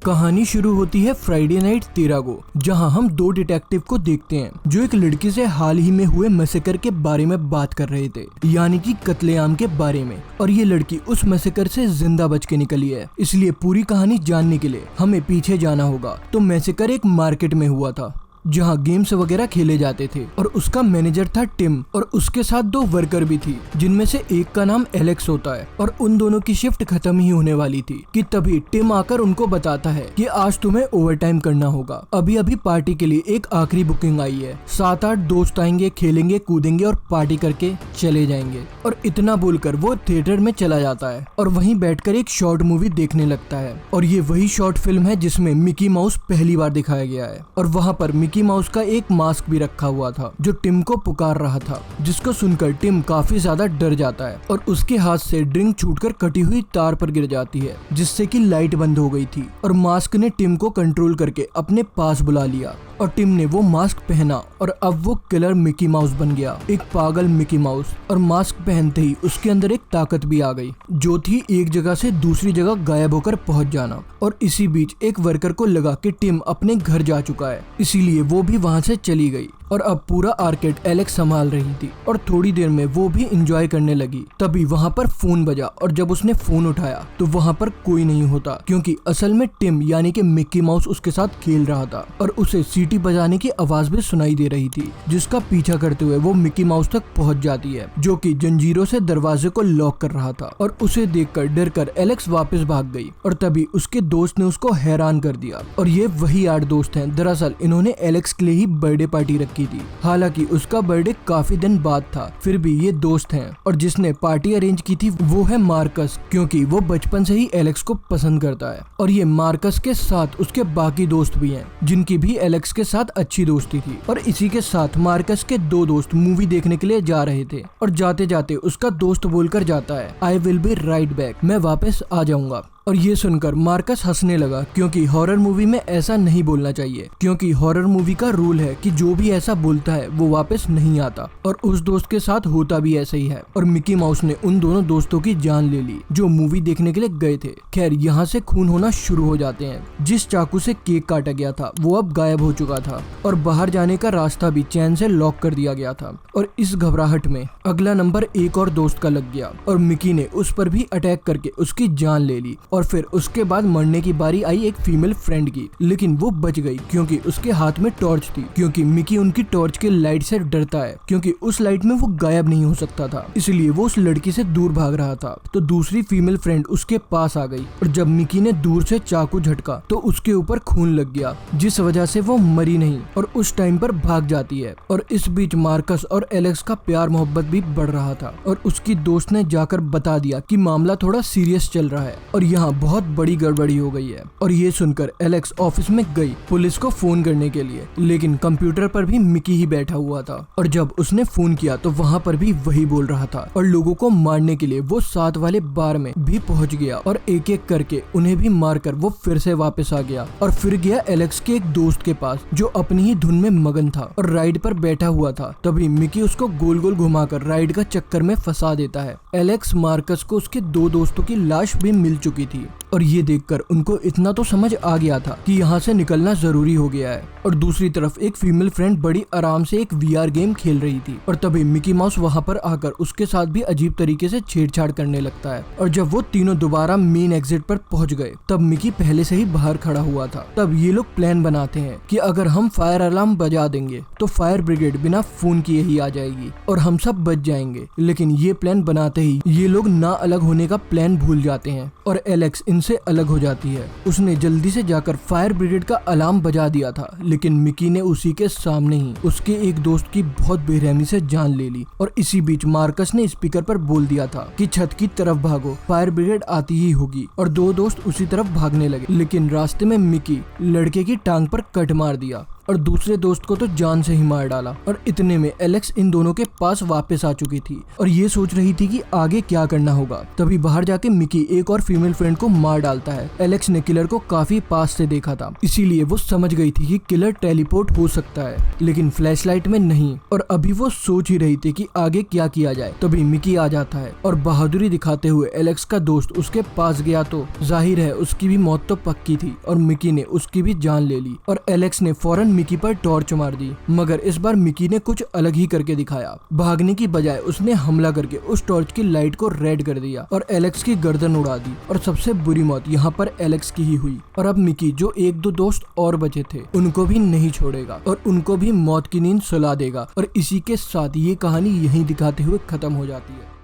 कहानी शुरू होती है फ्राइडे नाइट 13 को, जहां हम दो डिटेक्टिव को देखते हैं जो एक लड़की से हाल ही में हुए मैसेकर के बारे में बात कर रहे थे, यानी कि कत्लेआम के बारे में। और ये लड़की उस मैसेकर से जिंदा बच के निकली है, इसलिए पूरी कहानी जानने के लिए हमें पीछे जाना होगा। तो मैसेकर एक मार्केट में हुआ था जहाँ गेम्स वगैरह खेले जाते थे और उसका मैनेजर था टिम और उसके साथ दो वर्कर भी थी, जिनमें से एक का नाम एलेक्स होता है। और उन दोनों की शिफ्ट खत्म ही होने वाली थी कि तभी टिम आकर उनको बताता है कि आज तुम्हें ओवरटाइम करना होगा। अभी अभी पार्टी के लिए एक आखिरी बुकिंग आई है, 7-8 दोस्त आएंगे, खेलेंगे कूदेंगे और पार्टी करके चले जाएंगे। और इतना बोलकर वो थिएटर में चला जाता है और वहीं बैठकर एक शॉर्ट मूवी देखने लगता है। और ये वही शॉर्ट फिल्म है जिसमें मिकी माउस पहली बार दिखाया गया है। और वहाँ पर मिकी माउस का एक मास्क भी रखा हुआ था जो टिम को पुकार रहा था, जिसको सुनकर टिम काफी ज्यादा डर जाता है और उसके हाथ से ड्रिंक छूटकर कटी हुई तार पर गिर जाती है, जिससे कि लाइट बंद हो गई थी। और मास्क ने टिम को कंट्रोल करके अपने पास बुला लिया और टिम ने वो मास्क पहना और अब वो किलर मिकी माउस बन गया, एक पागल मिकी माउस। और मास्क पहनते ही उसके अंदर एक ताकत भी आ गई जो थी एक जगह से दूसरी जगह गायब होकर पहुंच जाना। और इसी बीच एक वर्कर को लगा कि टिम अपने घर जा चुका है, इसीलिए वो भी वहां से चली गई। और अब पूरा आर्केड एलेक्स संभाल रही थी और थोड़ी देर में वो भी एंजॉय करने लगी। तभी वहां पर फोन बजा और जब उसने फोन उठाया तो वहां पर कोई नहीं होता, क्योंकि असल में टिम यानी कि मिकी माउस उसके साथ खेल रहा था और उसे सीटी बजाने की आवाज भी सुनाई दे रही थी, जिसका पीछा करते हुए वो मिकी माउस तक पहुंच जाती है, जो कि जंजीरों से दरवाजे को लॉक कर रहा था। और उसे देखकर डरकर एलेक्स वापस भाग गई और तभी उसके दोस्त ने उसको हैरान कर दिया। और ये वही 8 दोस्त हैं। दरअसल इन्होंने एलेक्स के लिए ही बर्थडे पार्टी रखी थी, हालांकि उसका बर्थडे काफी दिन बाद था, फिर भी ये दोस्त हैं। और जिसने पार्टी अरेंज की थी वो है मार्कस, क्योंकि वो बचपन से ही एलेक्स को पसंद करता है। और ये मार्कस के साथ उसके बाकी दोस्त भी हैं, जिनकी भी एलेक्स के साथ अच्छी दोस्ती थी। और इसी के साथ मार्कस के 2 दोस्त मूवी देखने के लिए जा रहे थे और जाते जाते उसका दोस्त बोलकर जाता है, I will be right back, मैं वापस आ जाऊंगा। और ये सुनकर मार्कस हंसने लगा, क्योंकि हॉरर मूवी में ऐसा नहीं बोलना चाहिए, क्योंकि हॉरर मूवी का रूल है कि जो भी ऐसा बोलता है वो वापस नहीं आता। और उस दोस्त के साथ होता भी ऐसा ही है। और मिकी माउस ने उन दोनों दोस्तों की जान ले ली जो मूवी देखने के लिए गए थे। खैर यहाँ से खून होना शुरू हो जाते हैं। जिस चाकू से केक काटा गया था वो अब गायब हो चुका था और बाहर जाने का रास्ता भी चैन से लॉक कर दिया गया था। और इस घबराहट में अगला नंबर एक और दोस्त का लग गया और मिकी ने उस पर भी अटैक करके उसकी जान ले ली। और फिर उसके बाद मरने की बारी आई एक फीमेल फ्रेंड की, लेकिन वो बच गई क्योंकि उसके हाथ में टॉर्च थी, क्योंकि मिकी उनकी टॉर्च के लाइट से डरता है, क्योंकि उस लाइट में वो गायब नहीं हो सकता था, इसलिए वो उस लड़की से दूर भाग रहा था। तो दूसरी फीमेल फ्रेंड उसके पास आ गई और जब मिकी ने दूर से चाकू झटका तो उसके ऊपर खून लग गया, जिस वजह से वो मरी नहीं और उस टाइम पर भाग जाती है। और इस बीच मार्कस और एलेक्स का प्यार मोहब्बत भी बढ़ रहा था और उसकी दोस्त ने जाकर बता दिया कि मामला थोड़ा सीरियस चल रहा है और यहाँ बहुत बड़ी गड़बड़ी हो गई है। और ये सुनकर एलेक्स ऑफिस में गई पुलिस को फोन करने के लिए, लेकिन कंप्यूटर पर भी मिकी ही बैठा हुआ था। और जब उसने फोन किया तो वहाँ पर भी वही बोल रहा था और लोगों को मारने के लिए वो साथ वाले बार में भी पहुंच गया और एक एक करके उन्हें भी मारकर वो फिर से वापस आ गया। और फिर गया एलेक्स के एक दोस्त के पास जो अपनी ही धुन में मगन था और राइड पर बैठा हुआ था। तभी मिकी उसको गोल गोल घुमाकर राइड का चक्कर में फंसा देता है। एलेक्स मार्कस को उसके 2 दोस्तों की लाश भी मिल चुकी थी और ये देखकर उनको इतना तो समझ आ गया था कि यहाँ से निकलना जरूरी हो गया है। और दूसरी तरफ एक फीमेल फ्रेंड बड़ी आराम से एक VR गेम खेल रही थी और तभी मिकी माउस वहाँ पर आकर उसके साथ भी अजीब तरीके से छेड़छाड़ करने लगता है। और जब वो तीनों दोबारा मेन एग्जिट पर पहुँच गए तब मिकी पहले से ही बाहर खड़ा हुआ था। तब ये लोग प्लान बनाते हैं कि अगर हम फायर अलार्म बजा देंगे तो फायर ब्रिगेड बिना फोन किए ही आ जाएगी और हम सब बच जाएंगे। लेकिन ये प्लान बनाते ही ये लोग ना अलग होने का प्लान भूल जाते हैं और एलेक्स इनसे अलग हो जाती है। उसने जल्दी से जाकर फायर ब्रिगेड का अलार्म बजा दिया था, लेकिन मिकी ने उसी के सामने ही उसके एक दोस्त की बहुत बेरहमी से जान ले ली। और इसी बीच मार्कस ने स्पीकर पर बोल दिया था कि छत की तरफ भागो, फायर ब्रिगेड आती ही होगी। और 2 दोस्त उसी तरफ भागने लगे, लेकिन रास्ते में मिकी लड़के की टांग पर कट मार दिया और दूसरे दोस्त को तो जान से ही मार डाला। और इतने में एलेक्स इन दोनों के पास वापस आ चुकी थी और ये सोच रही थी कि आगे क्या करना होगा। तभी बाहर जाके मिकी एक और फीमेल फ्रेंड को मार डालता है। एलेक्स ने किलर को काफी पास से देखा था, इसीलिए वो समझ गई थी कि किलर टेलीपोर्ट हो सकता है, लेकिन फ्लैशलाइट में नहीं। और अभी वो सोच ही रही थी कि आगे क्या किया जाए, तभी मिकी आ जाता है और बहादुरी दिखाते हुए एलेक्स का दोस्त उसके पास गया तो जाहिर है उसकी भी मौत तो पक्की थी और मिकी ने उसकी भी जान ले ली। और एलेक्स ने फौरन मिकी पर टॉर्च मार दी, मगर इस बार मिकी ने कुछ अलग ही करके दिखाया। भागने की बजाय उसने हमला करके उस टॉर्च की लाइट को रेड कर दिया और एलेक्स की गर्दन उड़ा दी। और सबसे बुरी मौत यहाँ पर एलेक्स की ही हुई। और अब मिकी जो एक दो दोस्त और बचे थे उनको भी नहीं छोड़ेगा और उनको भी मौत की नींद सुला देगा। और इसी के साथ ये कहानी यहीं दिखाते हुए खत्म हो जाती है।